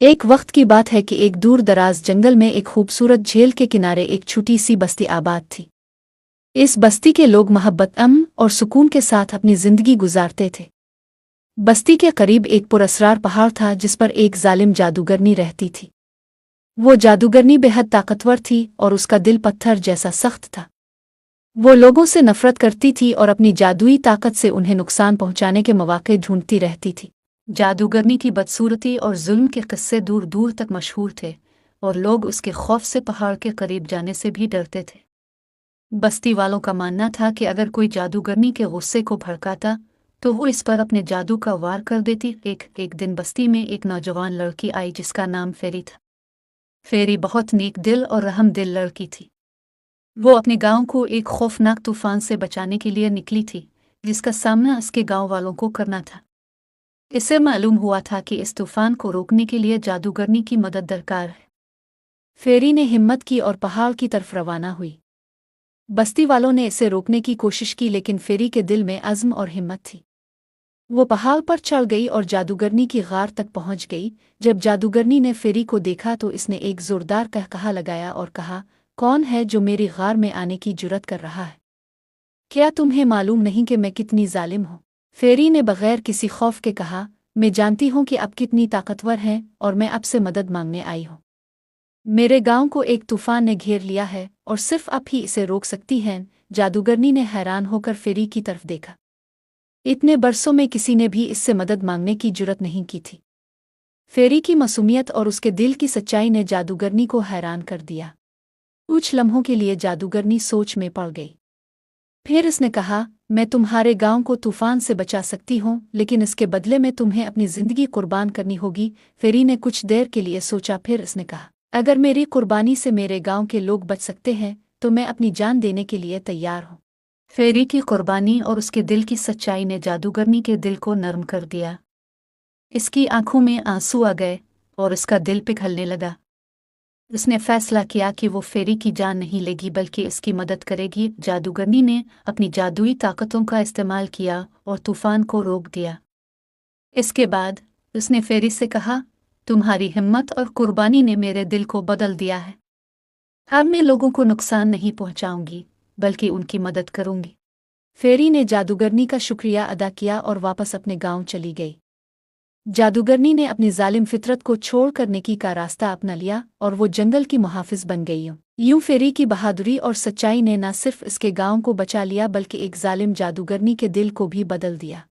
एक वक्त की बात है कि एक दूर दराज जंगल में एक खूबसूरत झील के किनारे एक छोटी सी बस्ती आबाद थी। इस बस्ती के लोग मोहब्बत, अमन और सुकून के साथ अपनी जिंदगी गुजारते थे। बस्ती के करीब एक पुरस्रार पहाड़ था जिस पर एक जालिम जादूगरनी रहती थी। वो जादूगरनी बेहद ताकतवर थी और उसका दिल पत्थर जैसा सख्त था। वो लोगों से नफरत करती थी और अपनी जादुई ताकत से उन्हें नुकसान पहुंचाने के मौके ढूंढती रहती थी। जादूगरनी की बदसूरती और जुल्म के किस्से दूर दूर तक मशहूर थे और लोग उसके खौफ से पहाड़ के करीब जाने से भी डरते थे। बस्ती वालों का मानना था कि अगर कोई जादूगरनी के गुस्से को भड़काता तो वो इस पर अपने जादू का वार कर देती। एक दिन बस्ती में एक नौजवान लड़की आई जिसका नाम फेरी था। फेरी बहुत नेक दिल और रहम दिल लड़की थी। वो अपने गांव को एक खौफनाक तूफान से बचाने के लिए निकली थी जिसका सामना उसके गांव वालों को करना था। इससे मालूम हुआ था कि इस तूफान को रोकने के लिए जादूगरनी की मदद दरकार है। फेरी ने हिम्मत की और पहाड़ की तरफ रवाना हुई। बस्ती वालों ने इसे रोकने की कोशिश की लेकिन फेरी के दिल में अज़्म और हिम्मत थी। वो पहाड़ पर चढ़ गई और जादूगरनी की गार तक पहुंच गई। जब जादूगरनी ने फेरी को देखा तो इसने एक जोरदार कहकहा लगाया और कहा, कौन है जो मेरी गार में आने की जुर्रत कर रहा है? क्या तुम्हें मालूम नहीं कि मैं कितनी जालिम हूँ? फेरी ने बगैर किसी खौफ के कहा, मैं जानती हूँ कि आप कितनी ताकतवर हैं और मैं आपसे मदद मांगने आई हूँ। मेरे गांव को एक तूफान ने घेर लिया है और सिर्फ आप ही इसे रोक सकती हैं। जादूगरनी ने हैरान होकर फेरी की तरफ देखा। इतने बरसों में किसी ने भी इससे मदद मांगने की जुर्रत नहीं की थी। फेरी की मासूमियत और उसके दिल की सच्चाई ने जादूगरनी को हैरान कर दिया। कुछ लम्हों के लिए जादूगरनी सोच में पड़ गई। फिर उसने कहा, मैं तुम्हारे गांव को तूफान से बचा सकती हूँ, लेकिन इसके बदले में तुम्हें अपनी जिंदगी कुर्बान करनी होगी। फेरी ने कुछ देर के लिए सोचा, फिर उसने कहा, अगर मेरी कुर्बानी से मेरे गांव के लोग बच सकते हैं तो मैं अपनी जान देने के लिए तैयार हूँ। फेरी की कुर्बानी और उसके दिल की सच्चाई ने जादूगरनी के दिल को नरम कर दिया। इसकी आंखों में आंसू आ गए और उसका दिल पिघलने लगा। उसने फैसला किया कि वो फेरी की जान नहीं लेगी बल्कि इसकी मदद करेगी। जादूगरनी ने अपनी जादुई ताकतों का इस्तेमाल किया और तूफान को रोक दिया। इसके बाद उसने फेरी से कहा, तुम्हारी हिम्मत और कुर्बानी ने मेरे दिल को बदल दिया है। अब मैं लोगों को नुकसान नहीं पहुंचाऊंगी बल्कि उनकी मदद करूंगी। फेरी ने जादूगरनी का शुक्रिया अदा किया और वापस अपने गांव चली गई। जादूगरनी ने अपनी जालिम फितरत को छोड़ कर नेकी का रास्ता अपना लिया और वो जंगल की मुहाफिज बन गई। यूं फेरी की बहादुरी और सच्चाई ने न सिर्फ इसके गांव को बचा लिया बल्कि एक जालिम जादूगरनी के दिल को भी बदल दिया।